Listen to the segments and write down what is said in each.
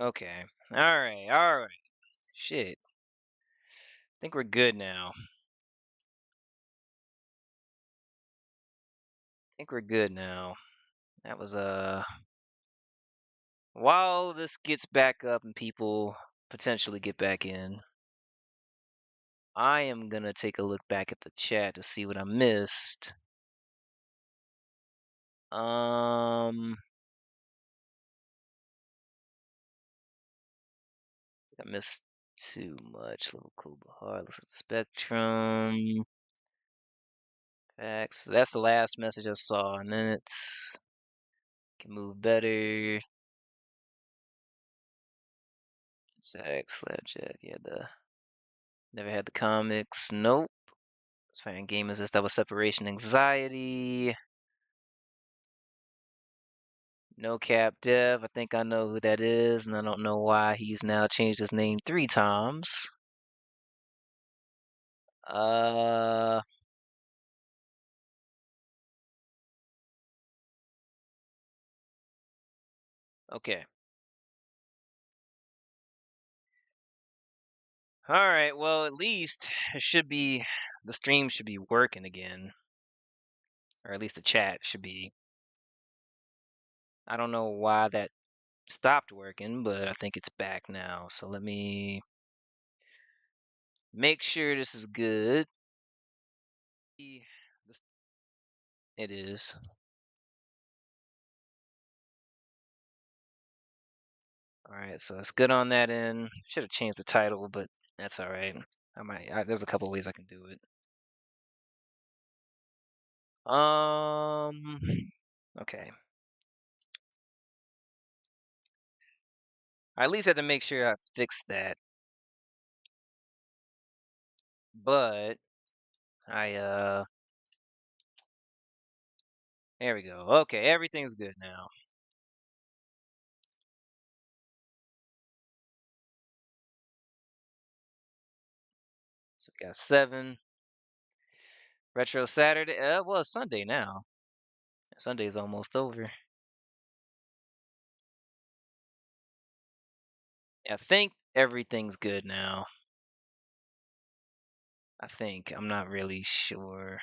Okay. Alright, alright. Shit. I think we're good now. That was while this gets back up and people potentially get back in, I am gonna take a look back at the chat to see what I missed. I missed too much. Level cool Bahar. Let's at the spectrum. Facts. That's the last message I saw, and then it's can move better. Zach, Slapjack. Yeah, never had the comics. Nope. It's playing game is this. That was separation anxiety. No Cap Dev. I think I know who that is, and I don't know why he's now changed his name 3 times. Uh, okay. All right. Well, at least it should be the stream should be working again, or at least the chat should be. I don't know why that stopped working, but I think it's back now. So let me make sure this is good. It is. All right, so it's good on that end. Should have changed the title, but that's all right. There's a couple ways I can do it. Okay. I at least had to make sure I fixed that. But there we go. Okay, everything's good now. So we got 7. Retro Saturday. Well, it's Sunday now. Sunday's almost over. I think everything's good now. I think. I'm not really sure.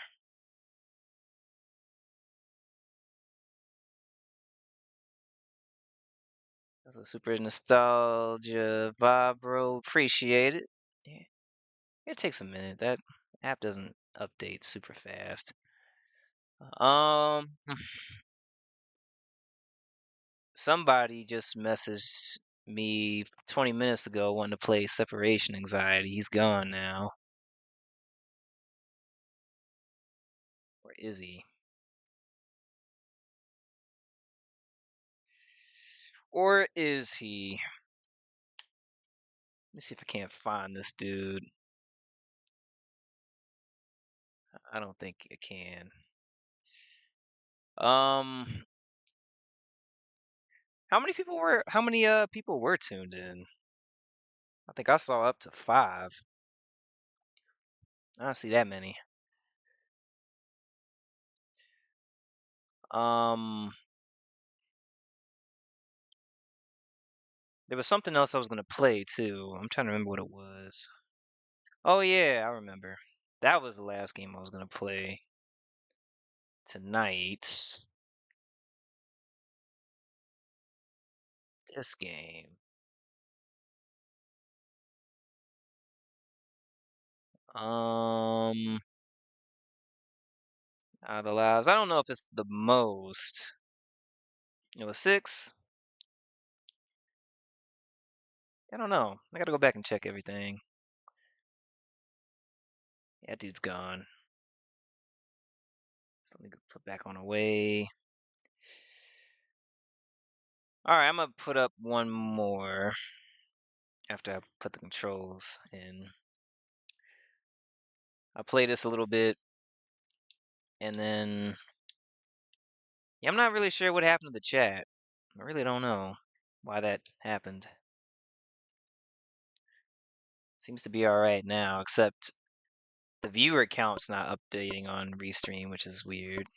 That's a super nostalgia vibe, bro. Appreciate it. Yeah. It takes a minute. That app doesn't update super fast. Somebody just messaged me 20 minutes ago wanting to play Separation Anxiety. He's gone now. Where is he? Or is he? Let me see if I can't find this dude. I don't think I can. How many people were tuned in? I think I saw up to 5. I don't see that many. There was something else I was gonna play too. I'm trying to remember what it was. Oh yeah, I remember. That was the last game I was gonna play tonight. This game. Out of the last, I don't know if it's the most. It was 6. I don't know. I gotta go back and check everything. Yeah, that dude's gone. So let me put back on away. All right, I'm gonna put up one more after I put the controls in. I'll play this a little bit, and then yeah, I'm not really sure what happened to the chat. I really don't know why that happened. Seems to be all right now, except the viewer count's not updating on Restream, which is weird.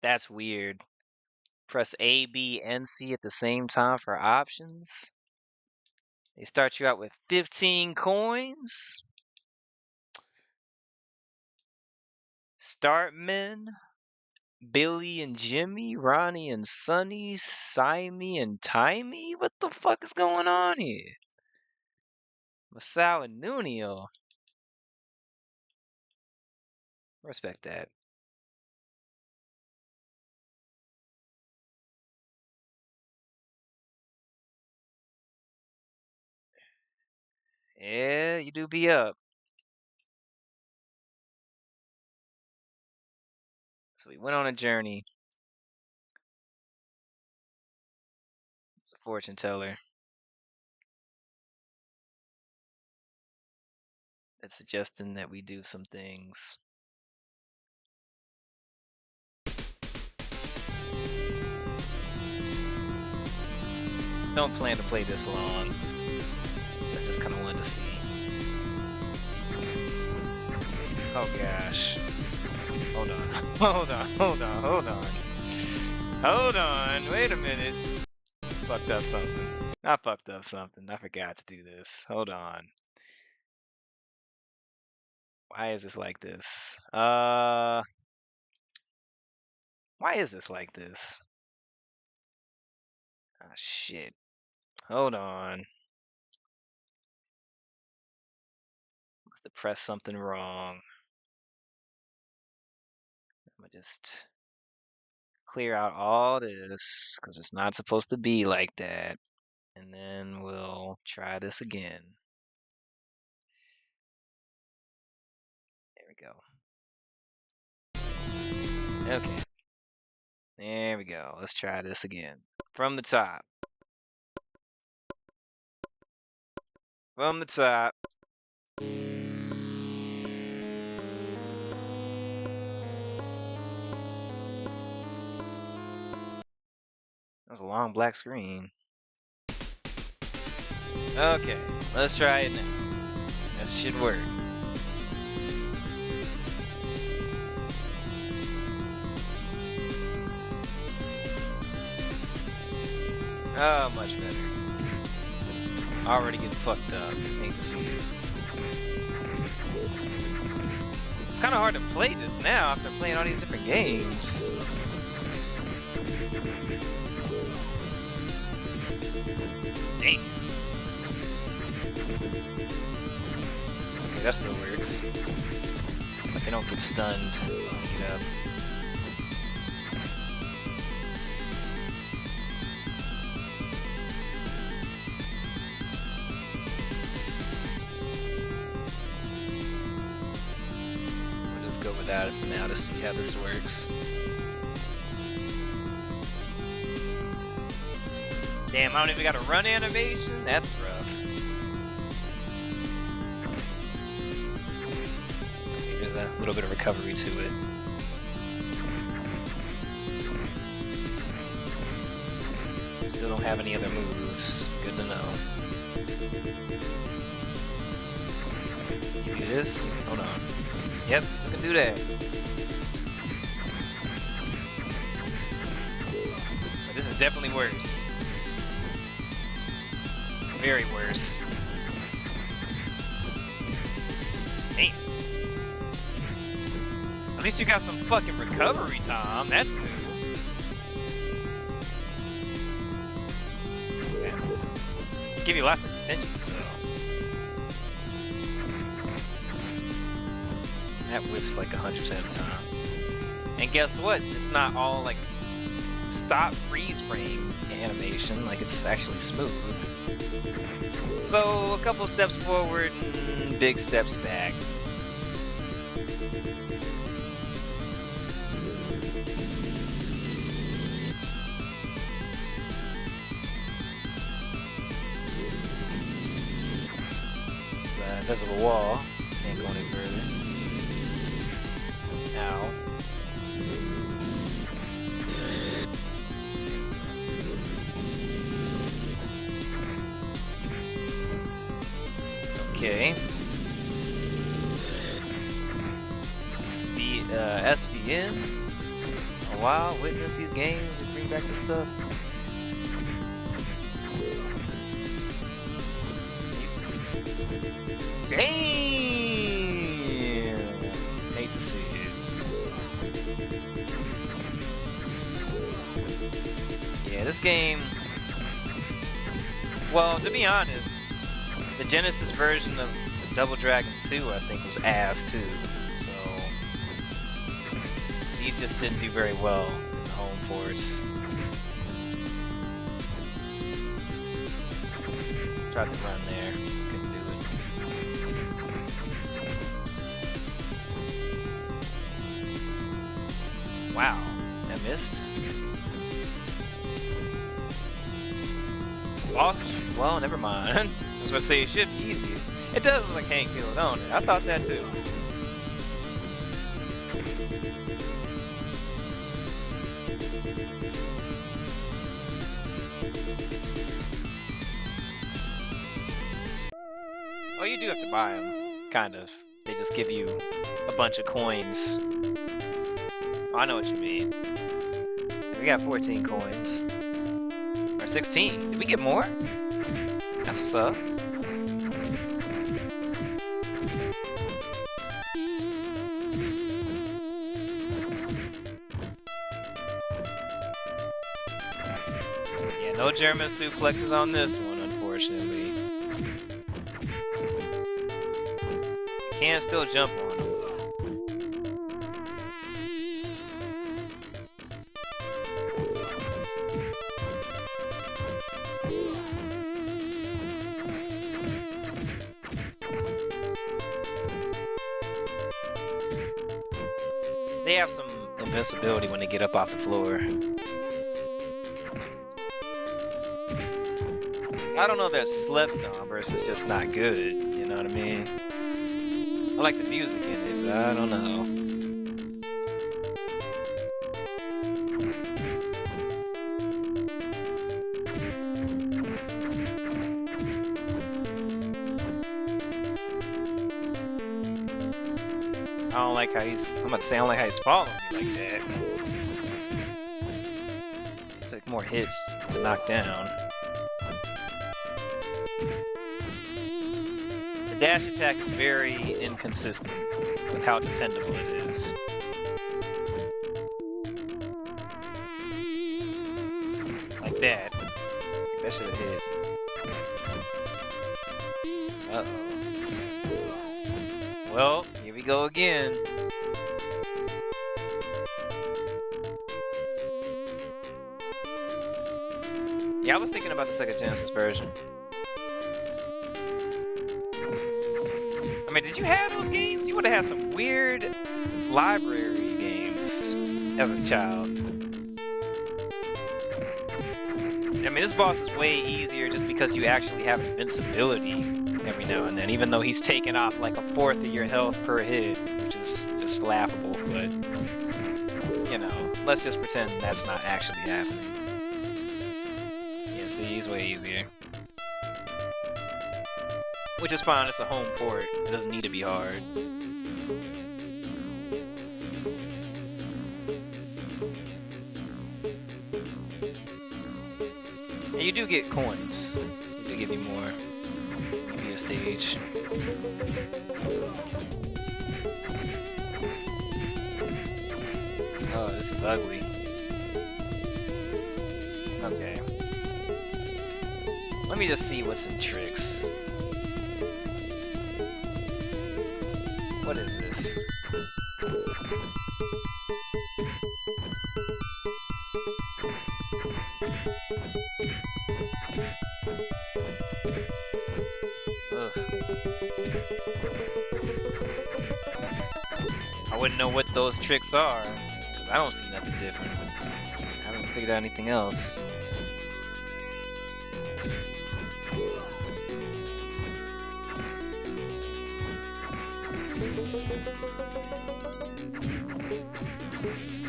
That's weird. Press A, B, and C at the same time for options. They start you out with 15 coins. Startmen, Billy and Jimmy, Ronnie and Sonny, Simey and Timey? What the fuck is going on here? Masao and Nunio. Respect that. Yeah, you do be up. So we went on a journey. It's a fortune teller. That's suggesting that we do some things. Don't plan to play this long. I just kind of wanted to see. Oh gosh. Hold on. Hold on. Hold on. Hold on. Hold on. Wait a minute. Fucked up something. I fucked up something. I forgot to do this. Hold on. Why is this like this? Why is this like this? Ah, shit. Hold on. Must have pressed something wrong. I'm gonna just clear out all this because it's not supposed to be like that. And then we'll try this again. There we go. Okay. There we go. Let's try this again. From the top. From the top. That's a long black screen. Okay, let's try it now. That should work. Oh, much better. Already getting fucked up. Hate to see it. It's kind of hard to play this now after playing all these different games. Dang. Okay, that still works. But they don't get stunned. Get up. We'll just go without it for now to see how this works. Damn, I don't even got a run animation? That's rough. Okay, there's a little bit of recovery to it. Still don't have any other moves. Good to know. You do this? Hold on. Yep, still can do that. But this is definitely worse. Very worse. Damn. At least you got some fucking recovery time. That's new. Okay. Give you lots of continues though. That whips like 100% of the time. And guess what? It's not all like stop freeze frame animation. Like it's actually smooth. So a couple steps forward and big steps back. It's an invisible wall. Can't go any further. Ow. Okay. The SV again. A while, witness these games and bring back the stuff. Damn! Hate to see it. Yeah, this game. Well, to be honest, the Genesis version of Double Dragon 2, I think, was ass too. So these just didn't do very well in the home ports. Tried to run there, couldn't do it. Wow, I missed. Boss? Well, never mind. I was about to say it should be easy. It does look like Hank Hill, don't it? I thought that too. Oh, you do have to buy them, kind of. They just give you a bunch of coins. Oh, I know what you mean. We got 14 coins. Or 16. Did we get more? That's what's up. Yeah, no German suplexes on this one, unfortunately. Can still jump on them. They have some invincibility when they get up off the floor. I don't know if that's slept on versus just not good, you know what I mean? I like the music in it, but I don't know. I don't like how he's, I'm about to say I don't like how he's following me like that. It took more hits to knock down. The dash attack is very inconsistent with how dependable it is. Like that. That should have hit. Uh-oh. Well, here we go again. Yeah, I was thinking about the Sega Genesis version. I mean, did you have those games? You would have had some weird library games as a child. I mean, this boss is way easier just because you actually have invincibility every now and then, even though he's taking off like a fourth of your health per hit, which is just laughable, but, you know, let's just pretend that's not actually happening. Yeah, see, he's way easier. Which is fine, it's a home port. It doesn't need to be hard. And you do get coins. They do give you more. Give you a stage. Oh, this is ugly. Okay. Let me just see what's in tricks. What is this? Ugh. I wouldn't know what those tricks are, because I don't see nothing different. I haven't figured out anything else.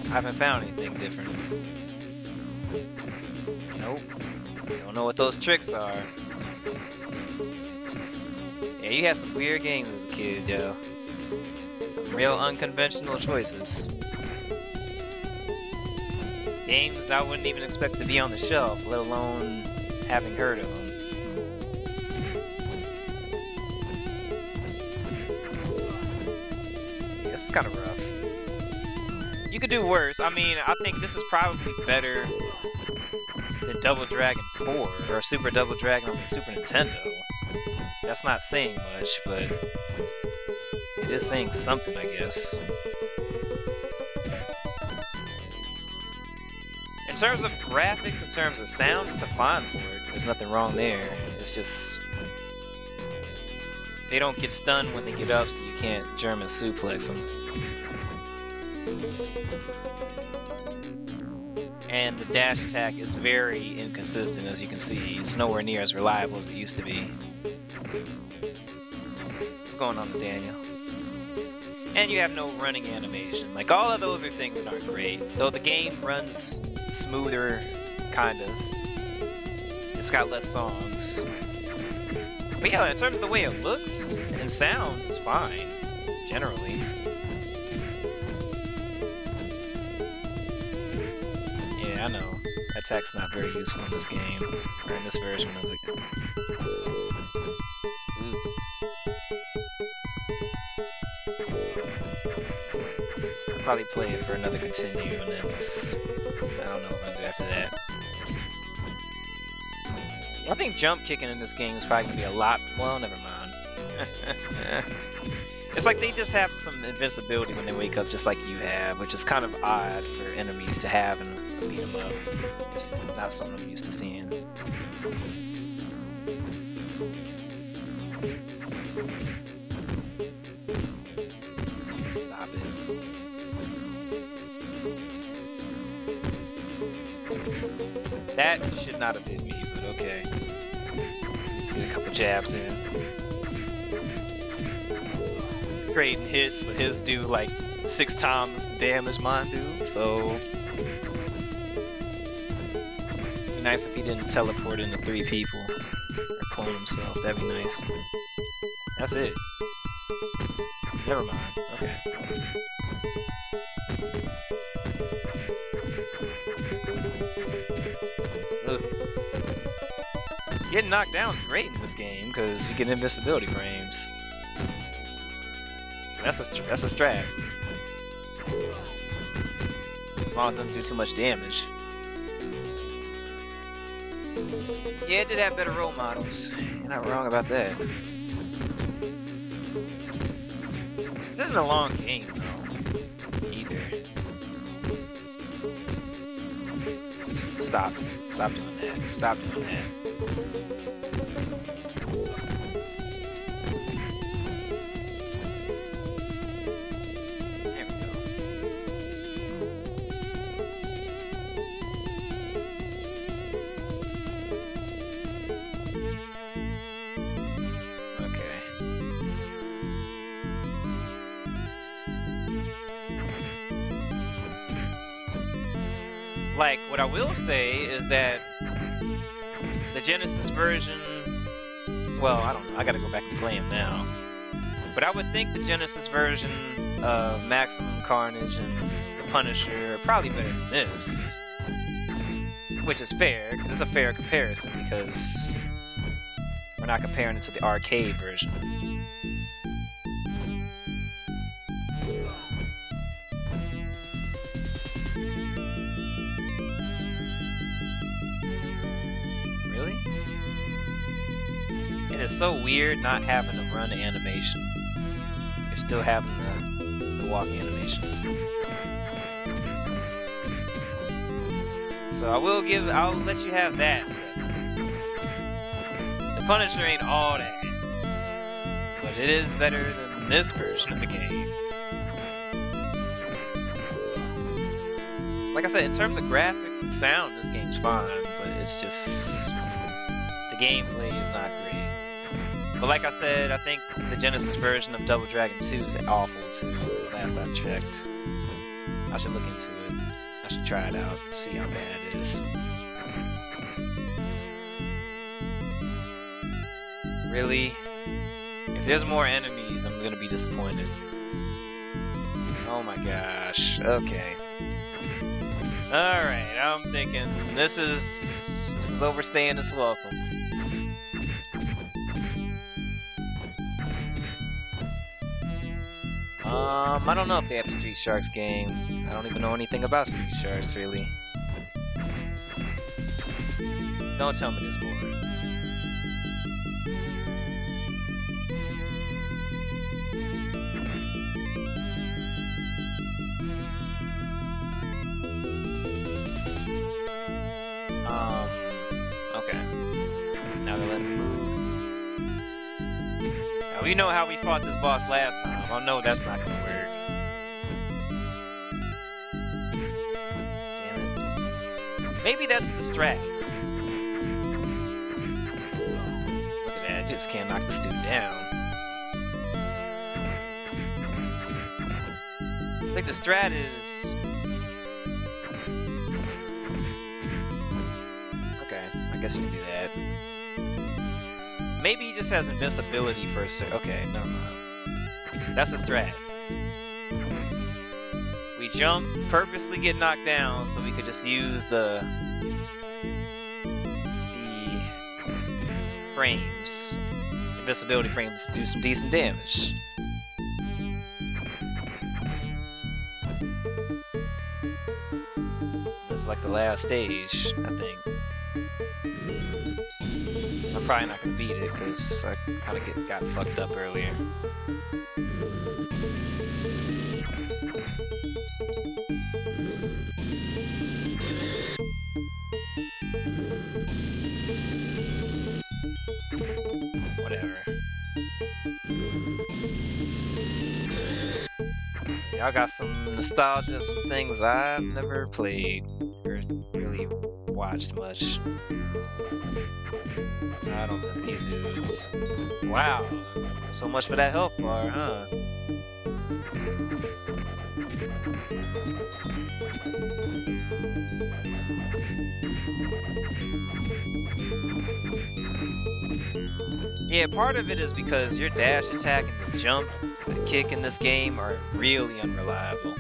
I haven't found anything different. Nope. Don't know what those tricks are. Yeah, you had some weird games as a kid, yo. Some real unconventional choices. Games I wouldn't even expect to be on the shelf, let alone having heard of them. Yeah, this is kind of rough. You could do worse. I mean, I think this is probably better than Double Dragon 4 or Super Double Dragon on the Super Nintendo. That's not saying much, but it is saying something, I guess. In terms of graphics, in terms of sound, it's a fine port. There's nothing wrong there. It's just they don't get stunned when they get up, so you can't German suplex them. And the dash attack is very inconsistent, as you can see. It's nowhere near as reliable as it used to be. What's going on with Daniel? And you have no running animation. Like, all of those are things that aren't great. Though the game runs smoother, kind of. It's got less songs. But yeah, in terms of the way it looks and sounds, it's fine, generally. Yeah, I know. Attack's not very useful in this game, or in this version of it. I'll probably play it for another continue and then just, I don't know what I'm gonna do after that. I think jump kicking in this game is probably gonna be a lot, well, never mind. It's like they just have some invincibility when they wake up, just like you have, which is kind of odd for enemies to have in a beat 'em up. It's not something I'm used to seeing. Stop it. That should not have hit me, but okay. Let's get a couple jabs in. Trading hits, but his do like 6 times the damage mine do, so it'd be nice if he didn't teleport into 3 people or clone himself. That'd be nice. That's it. Never mind. Okay. Ugh. Getting knocked down is great in this game because you get invincibility frames. That's a strat. As long as it doesn't do too much damage. Yeah, it did have better role models. You're not wrong about that. This isn't a long game, though. Either. Stop. Stop doing that. Stop doing that. Like, what I will say is that the Genesis version, well, I don't know, I gotta go back and play him now. But I would think the Genesis version of Maximum Carnage and the Punisher are probably better than this. Which is fair, because it's a fair comparison, because we're not comparing it to the arcade version. It's so weird not having to run animation. You're still having the walk animation. So I'll let you have that. The Punisher ain't all that, but it is better than this version of the game. Like I said, in terms of graphics and sound, this game's fine, but it's just the gameplay is not great. But like I said, I think the Genesis version of Double Dragon 2 is awful too, last I checked. I should look into it. I should try it out, see how bad it is. Really? If there's more enemies, I'm gonna be disappointed. Oh my gosh, okay. Alright, I'm thinking this is overstaying its welcome. I don't know if they have a Street Sharks game. I don't even know anything about Street Sharks, really. Don't tell me there's more. Okay. Now they're letting me move. Now, we know how we fought this boss last time. I know that's not gonna work. Damn it. Maybe that's the strat. Look at that, you just can't knock this dude down. I think the strat is... I guess you can do that. Maybe he just has invincibility for a okay, never mind. That's the strat. We jump, purposely get knocked down, so we could just use the frames, invincibility frames, to do some decent damage. This is like the last stage, I think. I'm probably not gonna beat it because I kind of got fucked up earlier. Whatever. Y'all got some nostalgia, some things I've never played or really watched much. I don't miss these dudes. Wow, so much for that health bar, huh? Yeah, part of it is because your dash attack and the jump, the kick in this game are really unreliable,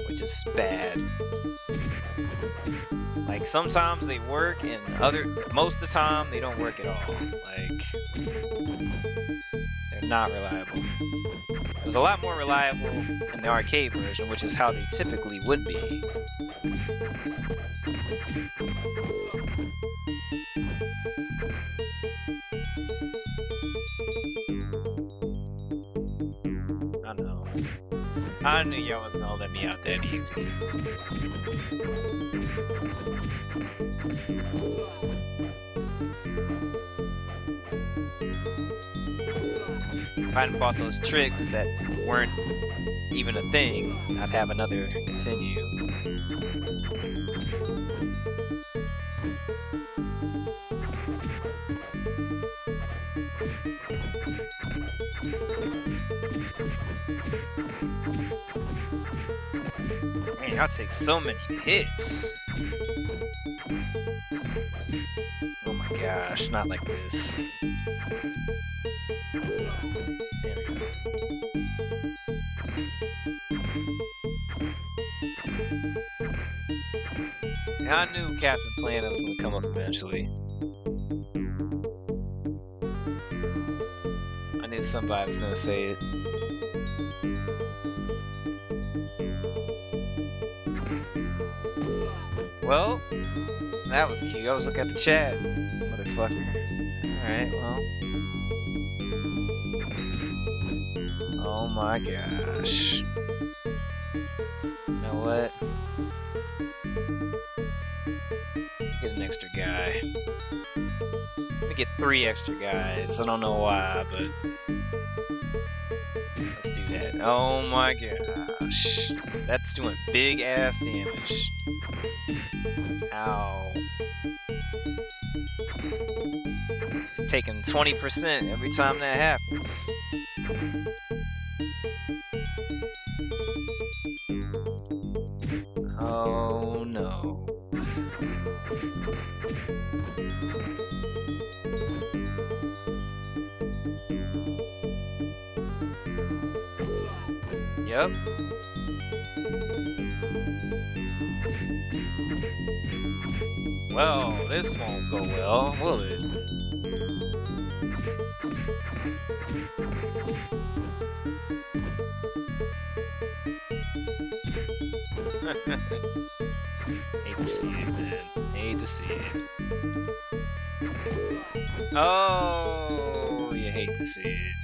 which is bad. Like, sometimes they work, and most of the time, they don't work at all. Like, they're not reliable. It was a lot more reliable in the arcade version, which is how they typically would be. I know. I knew y'all wasn't gonna let me out that easy. If I hadn't bought those tricks that weren't even a thing, I'd have another continue. Man, y'all take so many hits. Oh my gosh, not like this. There we go. Yeah, I knew Captain Planet was gonna come up eventually. I knew somebody was gonna say it. Well, that was cute. I was looking at the chat, motherfucker. Alright, well. Oh my gosh. You know what? Get an extra guy. Let me get 3 extra guys. I don't know why, but let's do that. Oh my gosh. That's doing big ass damage. Ow. It's taking 20% every time that happens. Oh no. Yep. Well, this won't go well, will it? Hate to see it, man. Hate to see it. Oh, you hate to see it.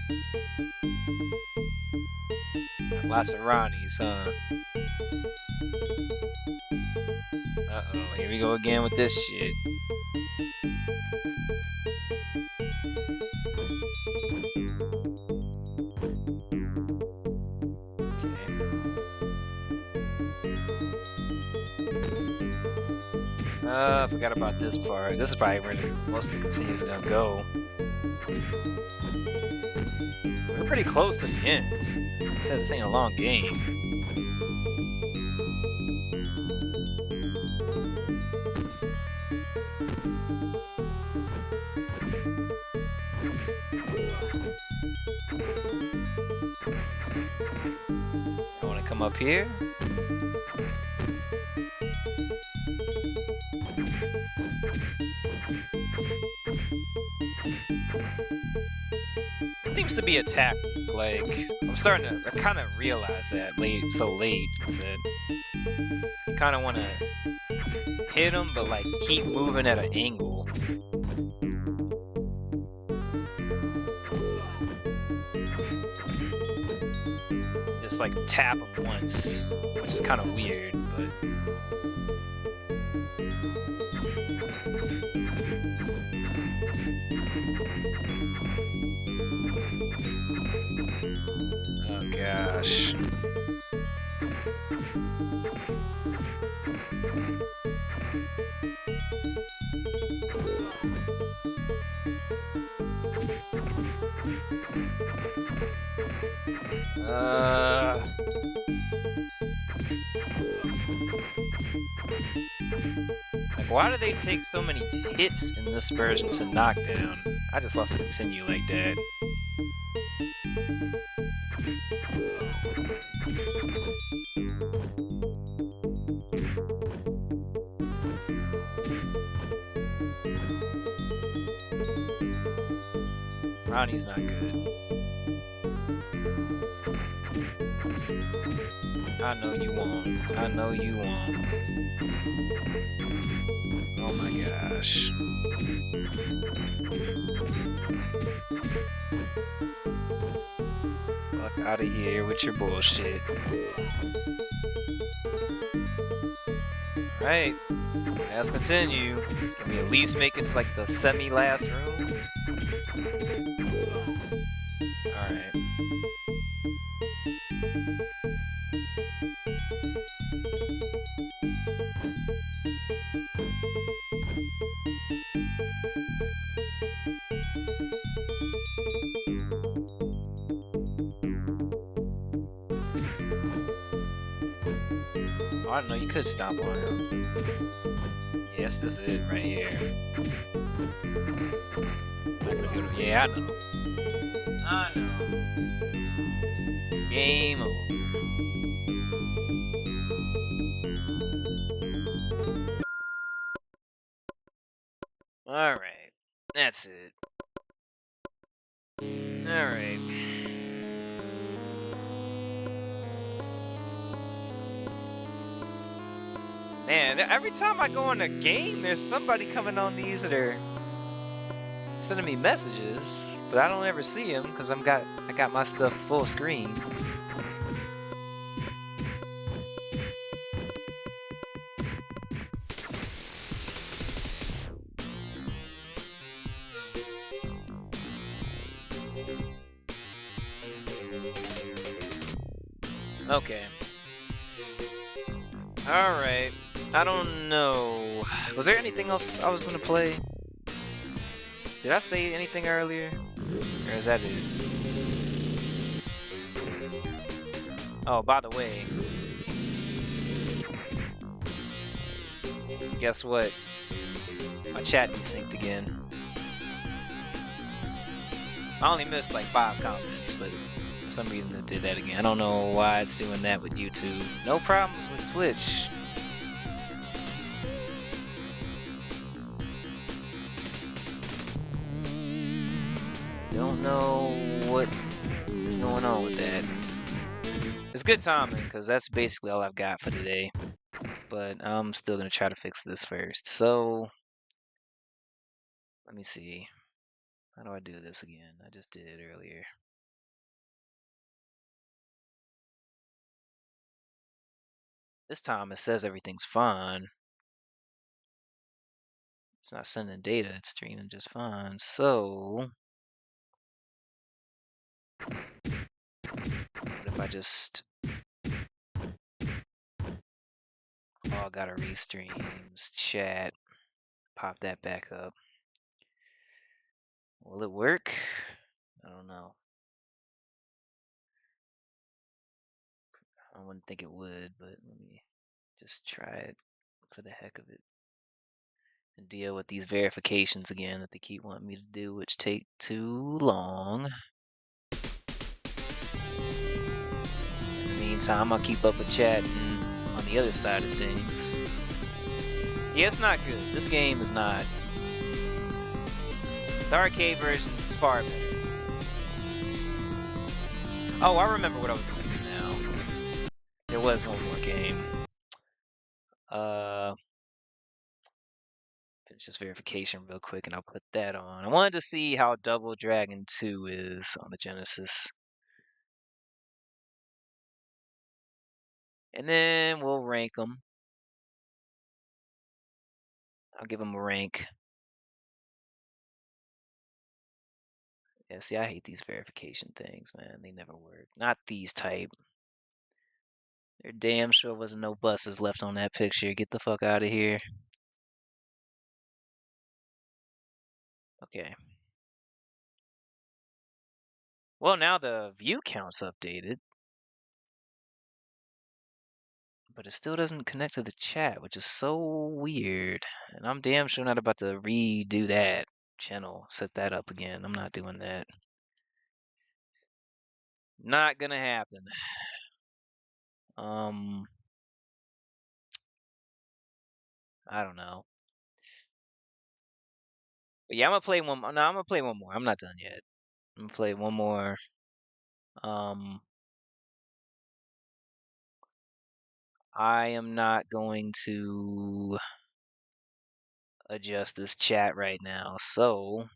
Lots of Ronnies, huh? Uh-oh, here we go again with this shit. I forgot about this part. This is probably where most of the continues are gonna go. We're pretty close to the end. Like I said, this ain't a long game. I wanna come up here. Seems to be a tactic. Like, I'm starting to kind of realize that so late. That you kind of want to hit them, but like keep moving at an angle. Just like tap them once, which is kind of weird, but. Oh gosh. Like, why do they take so many hits in this version to knock down? I just lost to continue like that. Ronnie's not good. I know you won't. I know you won't. Oh my gosh. Fuck out of here with your bullshit. Alright. Let's continue. Can we at least make it to like the semi-last room? Alright. Oh, I don't know, you could stomp on him. Yes, this is it right here. Yeah, I know. I know. Game over. Alright. That's it. Alright. Man, every time I go in a game, there's somebody coming on these that are sending me messages, but I don't ever see them because I got my stuff full screen. Okay. Alright. I don't know. Was there anything else I was gonna play? Did I say anything earlier? Or is that it? Oh, by the way. Guess what? My chat desynced again. I only missed like 5 comments, but for some reason it did that again. I don't know why it's doing that with YouTube. No problems with Twitch. don't know what is going on with that. It's good timing because that's basically all I've got for today. But I'm still gonna try to fix this first. So let me see. How do I do this again? I just did it earlier. This time it says everything's fine. It's not sending data, it's streaming just fine. So what if I just log out of restreams, chat, pop that back up? Will it work? I don't know. I wouldn't think it would, but let me just try it for the heck of it. And deal with these verifications again that they keep wanting me to do, which take too long. In the meantime, I'll keep up with chat on the other side of things. Yeah, it's not good. This game is not. The arcade version is far better. Oh, I remember what I was gonna do now. There was one more game. Finish this verification real quick and I'll put that on. I wanted to see how Double Dragon 2 is on the Genesis. And then we'll rank them. I'll give them a rank. Yeah, see, I hate these verification things, man. They never work. Not these type. There damn sure wasn't no buses left on that picture. Get the fuck out of here. Okay. Well, now the view count's updated. But it still doesn't connect to the chat, which is so weird. And I'm damn sure not about to redo that channel, set that up again. I'm not doing that. Not gonna happen. I don't know. But yeah, I'm gonna play one more. No, I'm gonna play one more. I'm not done yet. I'm gonna play one more. I am not going to adjust this chat right now, so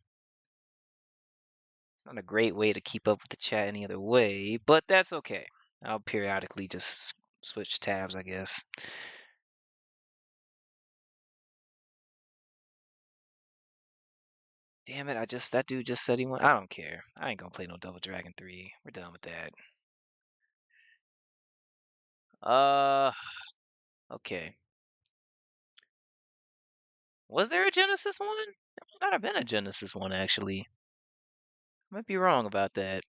it's not a great way to keep up with the chat any other way, but that's okay. I'll periodically just switch tabs, I guess. Damn it, that dude just said he went. I don't care. I ain't gonna play no Double Dragon 3. We're done with that. Okay. Was there a Genesis one? There might not have been a Genesis one, actually. I might be wrong about that.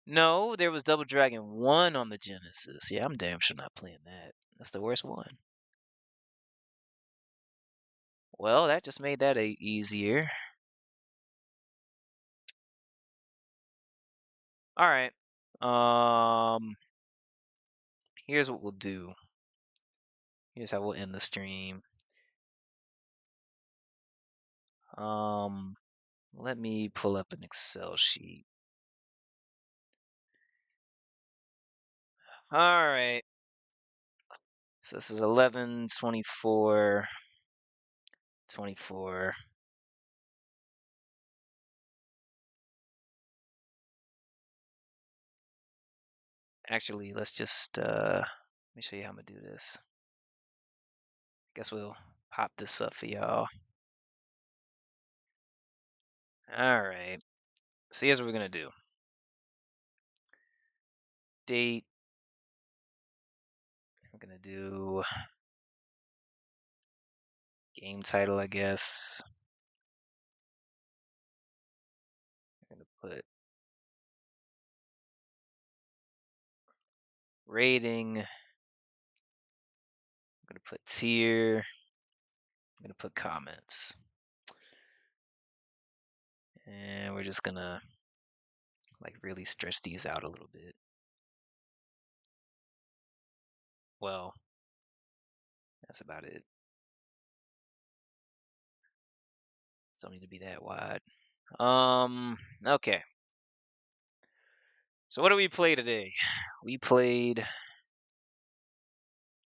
No, there was Double Dragon 1 on the Genesis. Yeah, I'm damn sure not playing that. That's the worst one. Well, that just made that easier. Alright. Here's what we'll do. Here's how we'll end the stream. Let me pull up an Excel sheet. Alright. So this is 11, 24, 24. Actually, let's just, let me show you how I'm gonna do this. I guess we'll pop this up for y'all. Alright. So here's what we're gonna do. Date. I'm gonna do game title, I guess. I'm gonna put rating. I'm gonna put tier. I'm gonna put comments. And we're just gonna like really stretch these out a little bit. Well, that's about it. Don't need to be that wide. Okay. So what do we play today? We played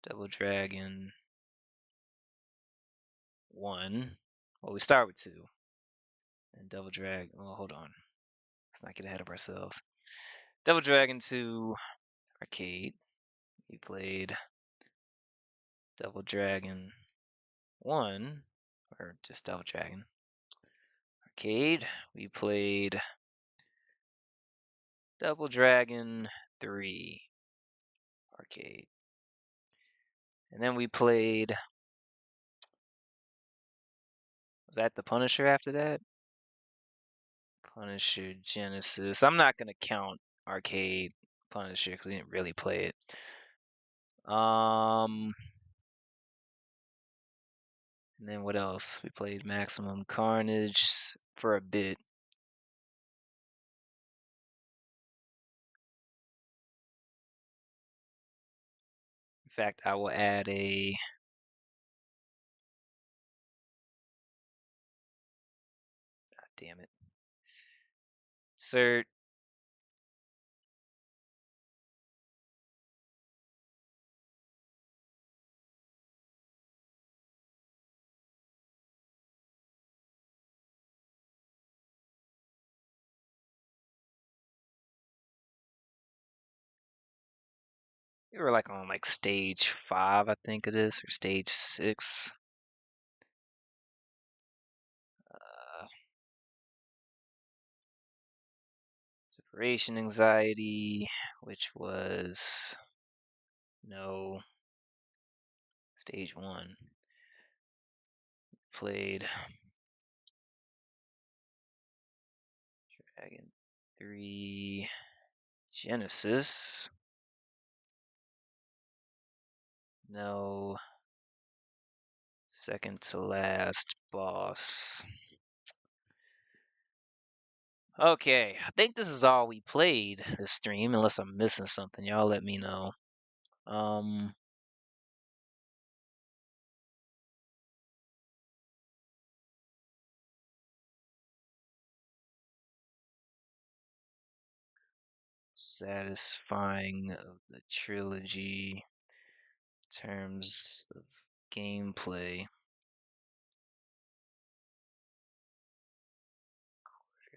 Double Dragon 1. Well, we start with 2. And Double Dragon. Well, hold on. Let's not get ahead of ourselves. Double Dragon 2 Arcade. We played Double Dragon 1, or just Double Dragon Arcade. We played Double Dragon 3 Arcade. And then we played. Was that the Punisher after that? Punisher Genesis. I'm not gonna count Arcade Punisher because we didn't really play it. And then what else? We played Maximum Carnage for a bit. In fact, I will add a. God damn it. Insert. We were like on like stage 5, I think it is, or stage 6. Uh, Separation Anxiety, which was no stage 1. Played Dragon 3 Genesis. No second to last boss. Okay, I think this is all we played this stream, unless I'm missing something. Y'all let me know. Um, satisfying of the trilogy in terms of gameplay.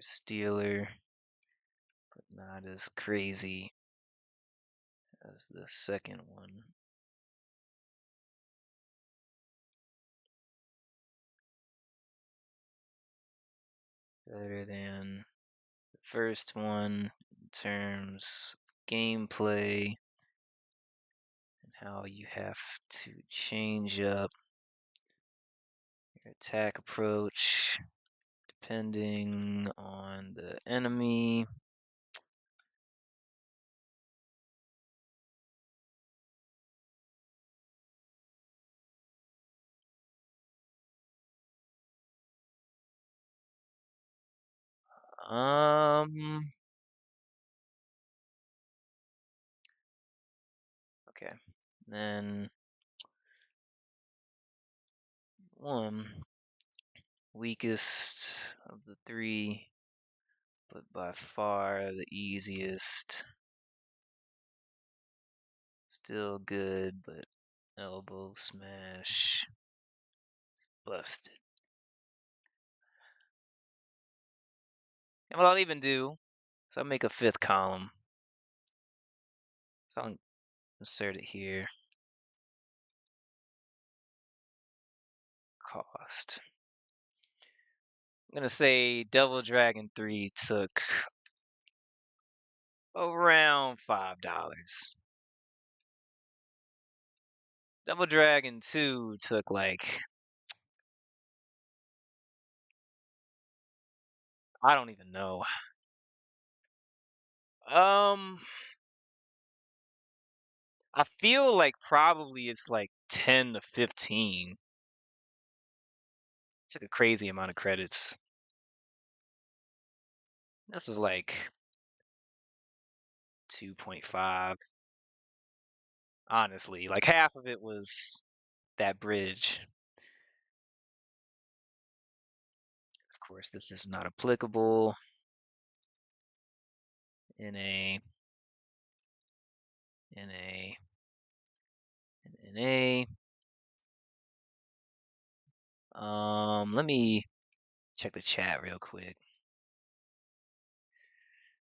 Stealer, but not as crazy as the second one. Better than the first one in terms of gameplay and how you have to change up your attack approach depending on the enemy. Okay. Then one weakest of the 3, but by far the easiest. Still good, but elbow smash busted. And what I'll even do is I'll make a 5th column. So I'll insert it here. Cost. I'm gonna say Double Dragon 3 took around $5. Double Dragon 2 took like, I don't even know. I feel like probably it's like 10 to 15. Took a crazy amount of credits. This was like 2.5. Honestly, like half of it was that bridge. course, this is not applicable. NA, NA, NA. Let me check the chat real quick.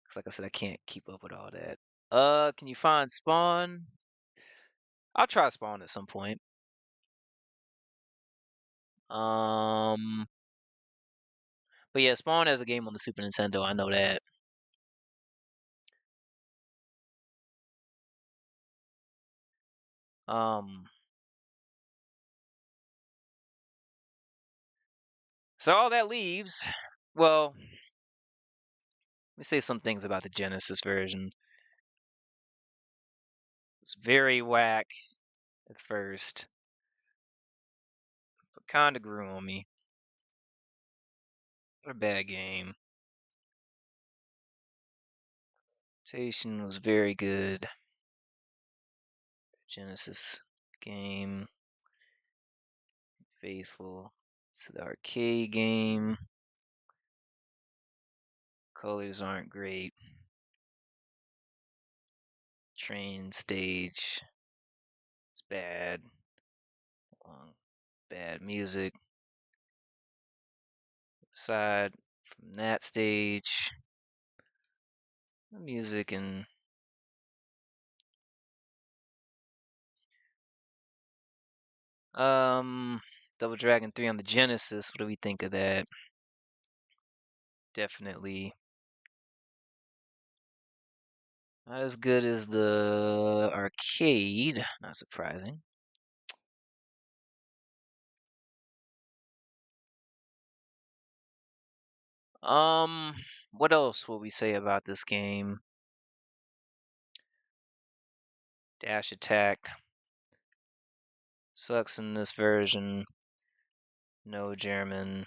Cause like I said, I can't keep up with all that. Can you find Spawn? I'll try Spawn at some point. But yeah, Spawn has a game on the Super Nintendo. I know that. So all that leaves, well, let me say some things about the Genesis version. It's very whack at first, but kind of grew on me. What a bad game. Presentation was very good. Genesis game, faithful to the arcade game. Colors aren't great. Train stage, it's bad. Bad music. Aside from that stage, the music and Double Dragon 3 on the Genesis. What do we think of that? Definitely not as good as the arcade. Not surprising. What else will we say about this game? Dash attack sucks in this version. No German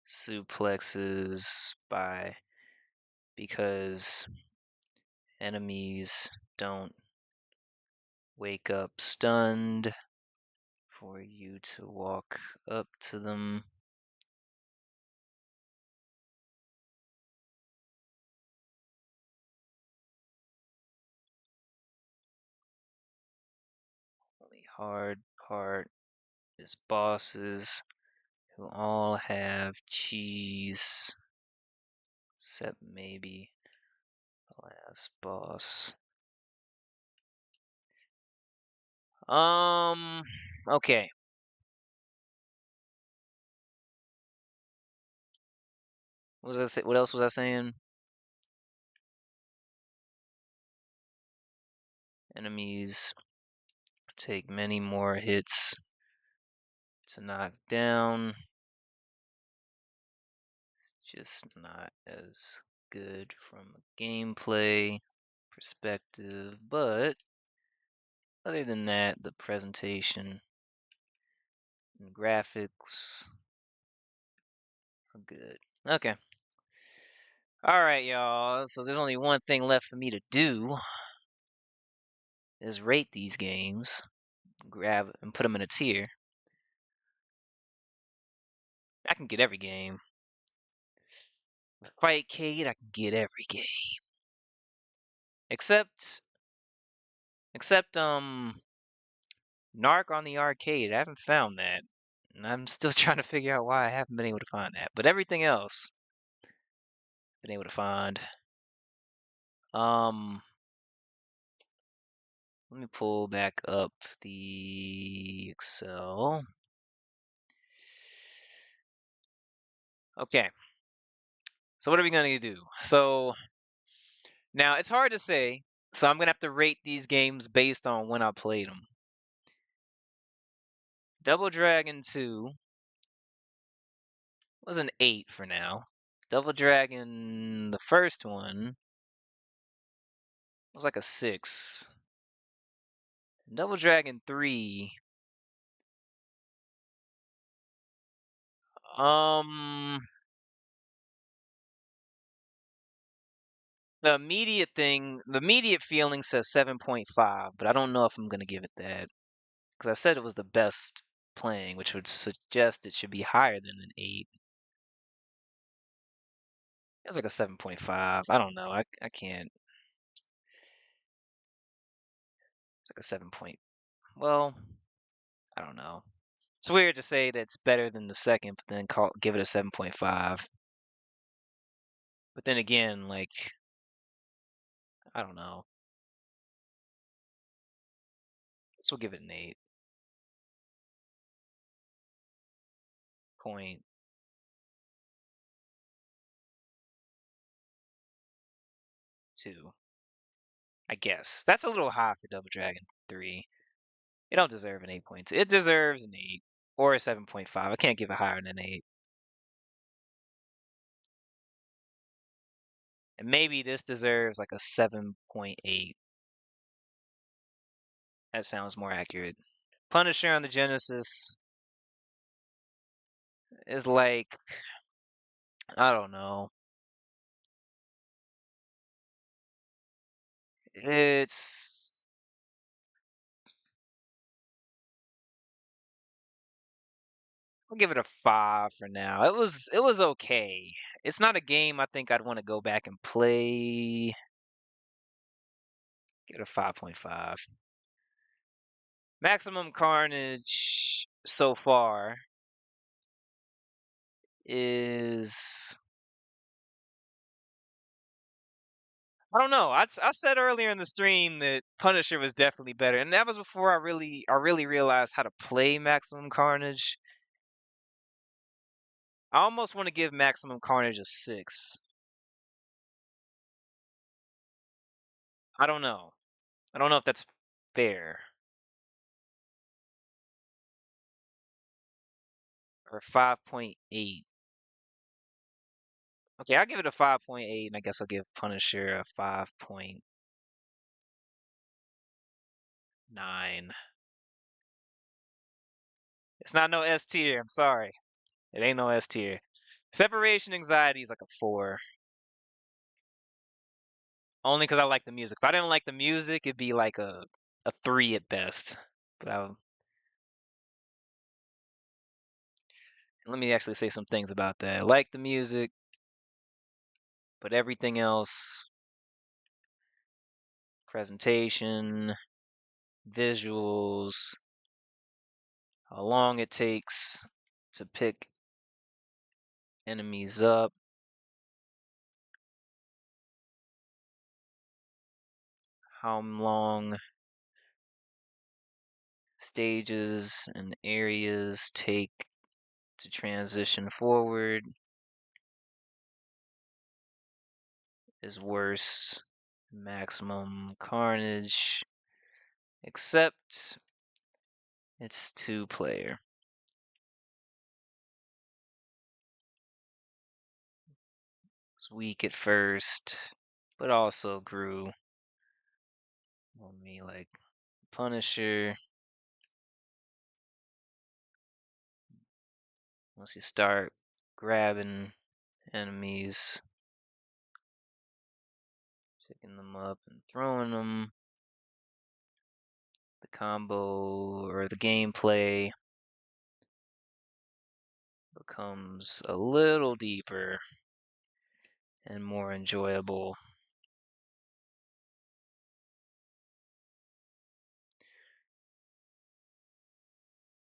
suplexes because enemies don't wake up stunned for you to walk up to them. Only hard part is bosses who all have cheese, except maybe the last boss. Okay. What was I say? What else was I saying? Enemies take many more hits to knock down. It's just not as good from a gameplay perspective, but other than that, the presentation and graphics are good. Okay. All right, y'all. So there's only one thing left for me to do is rate these games, grab and put them in a tier. I can get every game. Fightcade, I can get every game. Except Narc on the arcade. I haven't found that. And I'm still trying to figure out why I haven't been able to find that. But everything else been able to find. Um Let me pull back up the Excel. Okay. So what are we going to do? So now it's hard to say. So I'm going to have to rate these games based on when I played them. Double Dragon 2 was an 8 for now. Double Dragon, the first one, was like a 6. Double Dragon 3, um, the immediate feeling says 7.5, but I don't know if I'm gonna give it that because I said it was the best playing, which would suggest it should be higher than an 8. It's like a 7.5. I don't know. I can't. It's like a 7 point. Well, I don't know. It's weird to say that it's better than the second, but then give it a 7.5. But then again, like, I don't know. Guess we'll give it an 8.2. I guess. That's a little high for Double Dragon 3. It don't deserve an 8.2. It deserves an 8 or a 7.5. I can't give it higher than 8. And maybe this deserves like a 7.8. That sounds more accurate. Punisher on the Genesis is like, I don't know. It's I'll give it a 5 for now. It was okay. It's not a game I think I'd want to go back and play. Give it a 5.5. Maximum Carnage so far is I don't know. I said earlier in the stream that Punisher was definitely better, and that was before I really realized how to play Maximum Carnage. I almost want to give Maximum Carnage a 6. I don't know. I don't know if that's fair. Or 5.8. Okay, I'll give it a 5.8, and I guess I'll give Punisher a 5.9. It's not no S tier. I'm sorry. It ain't no S tier. Separation Anxiety is like a 4. Only because I like the music. If I didn't like the music, it'd be like a 3 at best. But let me actually say some things about that. I like the music, but everything else, presentation, visuals, how long it takes to pick enemies up, how long stages and areas take to transition forward is worse. Maximum Carnage, except it's 2-player. It's weak at first, but also grew on me like Punisher. Once you start grabbing enemies, picking them up and throwing them, the combo or the gameplay becomes a little deeper and more enjoyable.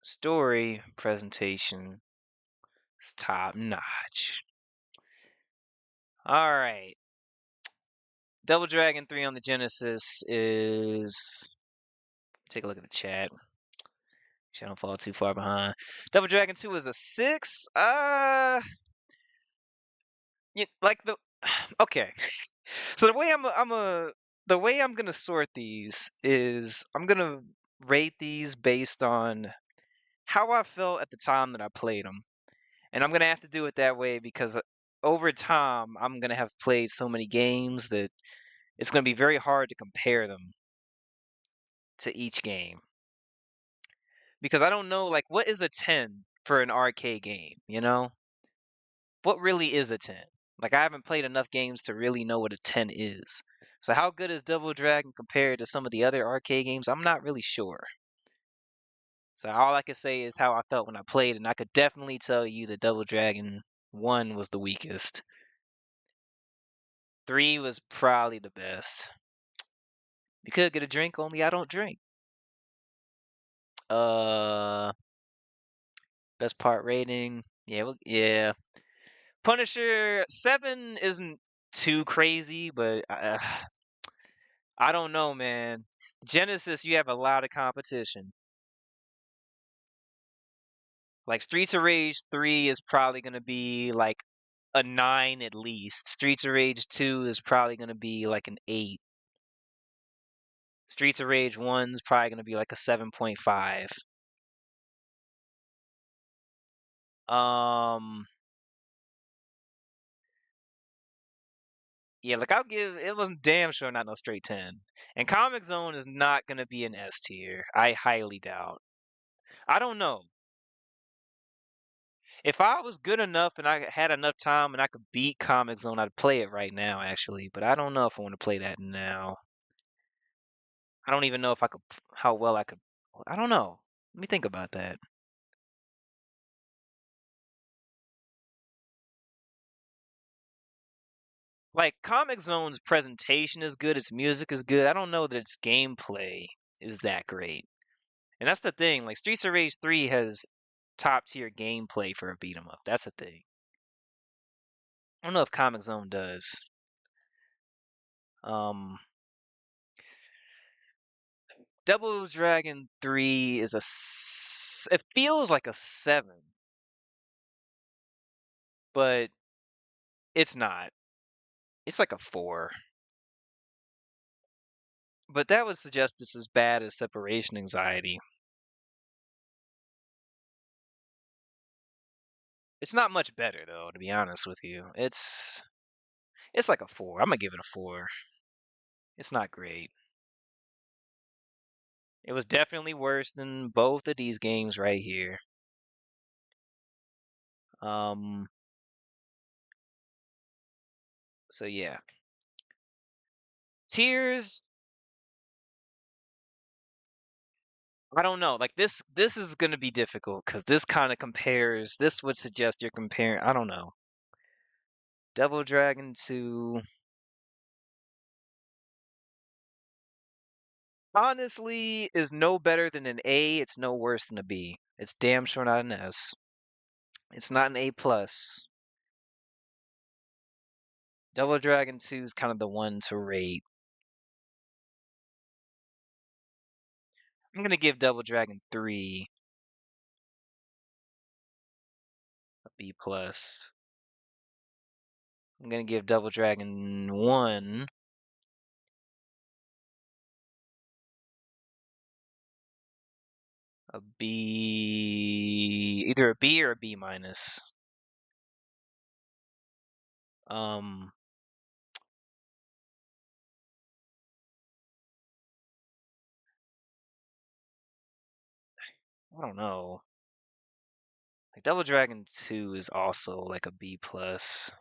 Story presentation is top notch. All right. Double Dragon 3 on the Genesis is. Take a look at the chat. I don't fall too far behind. Double Dragon 2 is a 6. Like the okay. So the way I'm gonna sort these is I'm gonna rate these based on how I felt at the time that I played them, and I'm gonna have to do it that way because over time I'm gonna have played so many games that it's gonna be very hard to compare them to each game because I don't know like what is a 10 for an arcade game, you know? What really is a 10? Like I haven't played enough games to really know what a 10 is. So how good is Double Dragon compared to some of the other arcade games? I'm not really sure. So all I can say is how I felt when I played, and I could definitely tell you that Double Dragon 1 was the weakest. 3 was probably the best. You could get a drink, only I don't drink. Uh, best part rating. Yeah, yeah. Punisher 7 isn't too crazy, but I don't know, man. Genesis, you have a lot of competition. Like Streets of Rage 3 is probably gonna be like a 9 at least. Streets of Rage 2 is probably gonna be like an 8. Streets of Rage 1 is probably gonna be like a 7.5. Um, yeah, like I'll give it wasn't damn sure not no straight 10. And Comic Zone is not gonna be an S tier. I highly doubt. I don't know. If I was good enough and I had enough time and I could beat Comic Zone, I'd play it right now, actually. But I don't know if I want to play that now. I don't even know if I could, how well I could. I don't know. Let me think about that. Like, Comic Zone's presentation is good, its music is good. I don't know that its gameplay is that great. And that's the thing. Like, Streets of Rage 3 has top tier gameplay for a beat 'em up. That's the thing. I don't know if Comic Zone does. Um, Double Dragon 3 is it feels like a 7, but it's not. It's like a 4. But that would suggest it's as bad as separation anxiety. It's not much better though, to be honest with you. It's like a 4. I'm gonna give it a 4. It's not great. It was definitely worse than both of these games right here. Um so yeah. Tears, I don't know. Like this is gonna be difficult because this kind of compares. This would suggest you're comparing. I don't know. Double Dragon 2. Honestly, is no better than an A. It's no worse than a B. It's damn sure not an S. It's not an A plus. Double Dragon 2 is kind of the one to rate. I'm gonna give Double Dragon 3 a B plus. I'm gonna give Double Dragon 1 a B, either a B or a B minus. Um, I don't know. Like Double Dragon 2 is also like a B plus.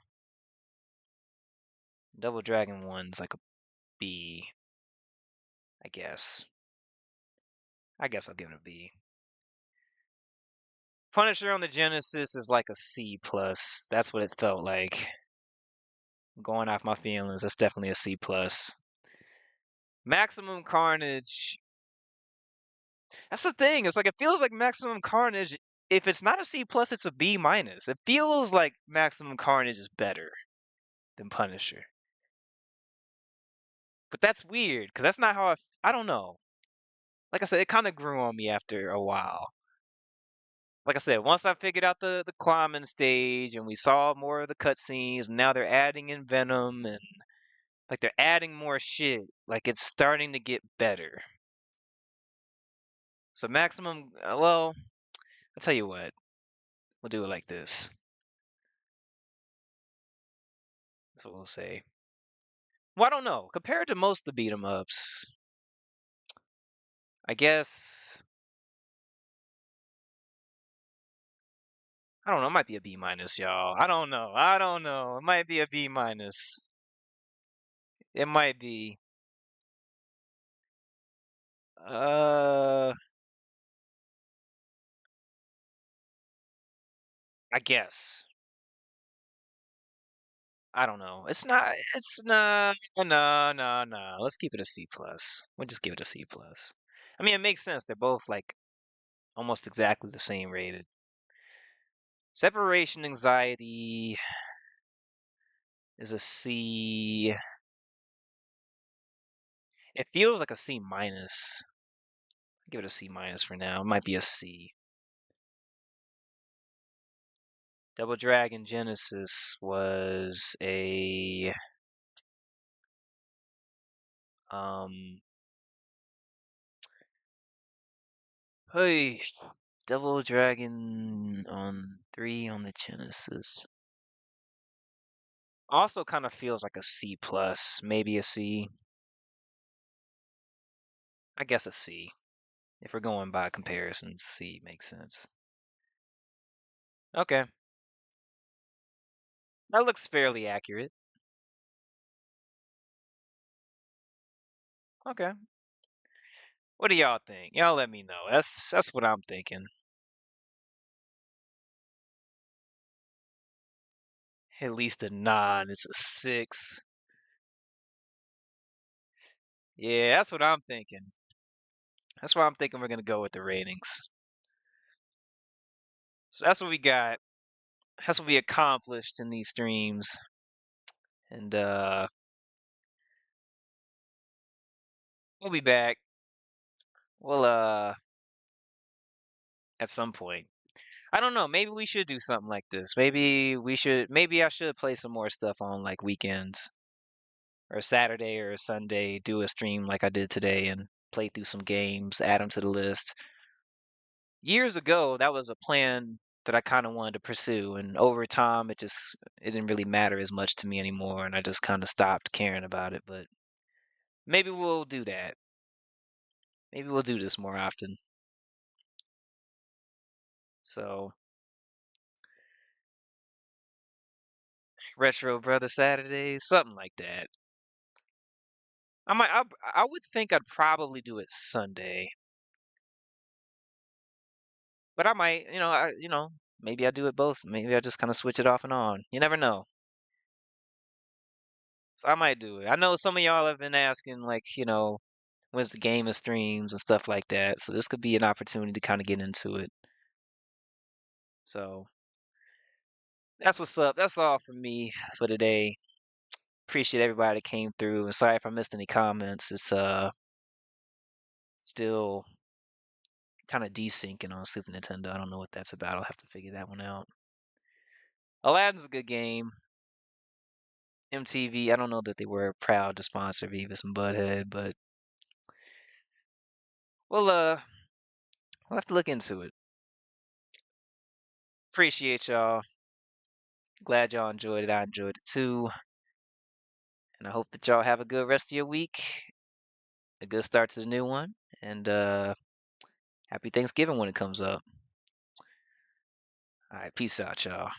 Double Dragon 1's like a B, I guess. I guess I'll give it a B. Punisher on the Genesis is like a C plus. That's what it felt like. Going off my feelings, that's definitely a C plus. Maximum Carnage. That's the thing. It's like it feels like Maximum Carnage. If it's not a C plus, it's a B minus. It feels like Maximum Carnage is better than Punisher. But that's weird because that's not how I don't know. Like I said, it kind of grew on me after a while. Like I said, once I figured out the climbing stage and we saw more of the cutscenes, and now they're adding in Venom and like they're adding more shit. Like it's starting to get better. So maximum, well, I'll tell you what, we'll do it like this. That's what we'll say. Well, I don't know. Compared to most of the beat 'em ups, I guess I don't know. It might be a B minus, y'all. I don't know. I don't know. It might be a B minus. It might be. Uh, I guess. I don't know. It's not. It's no, no, no, no. Let's keep it a C plus. We'll just give it a C plus. I mean, it makes sense. They're both like almost exactly the same rated. Separation anxiety is a C. It feels like a C minus. Give it a C minus for now. It might be a C. Double Dragon Genesis was a um hey, Double Dragon on 3 on the Genesis. Also kind of feels like a C plus, maybe a C. I guess a C. If we're going by comparison, C makes sense. Okay. That looks fairly accurate. Okay. What do y'all think? Y'all let me know. That's what I'm thinking. At least a 9. It's a 6. Yeah, that's what I'm thinking. That's why I'm thinking we're gonna go with the ratings. So that's what we got. That's what we accomplished in these streams. And we'll be back. We'll at some point. I don't know, maybe we should do something like this. Maybe I should play some more stuff on like weekends or Saturday or Sunday, do a stream like I did today and play through some games, add them to the list. Years ago, that was a plan that I kind of wanted to pursue, and over time it didn't really matter as much to me anymore, and I just kind of stopped caring about it, but maybe we'll do that. Maybe we'll do this more often. So, Retro Brother Saturdays, something like that. I would think I'd probably do it Sunday, but I might, maybe I do it both. Maybe I just kind of switch it off and on. You never know. So I might do it. I know some of y'all have been asking, like, when's the game of streams and stuff like that. So this could be an opportunity to kind of get into it. So that's what's up. That's all from me for today. Appreciate everybody that came through. And sorry if I missed any comments. It's still kind of desyncing on Super Nintendo. I don't know what that's about. I'll have to figure that one out. Aladdin's a good game. MTV, I don't know that they were proud to sponsor Beavis and Butthead, but we'll have to look into it. Appreciate y'all. Glad y'all enjoyed it. I enjoyed it too. And I hope that y'all have a good rest of your week. A good start to the new one. And happy Thanksgiving when it comes up. All right, peace out, y'all.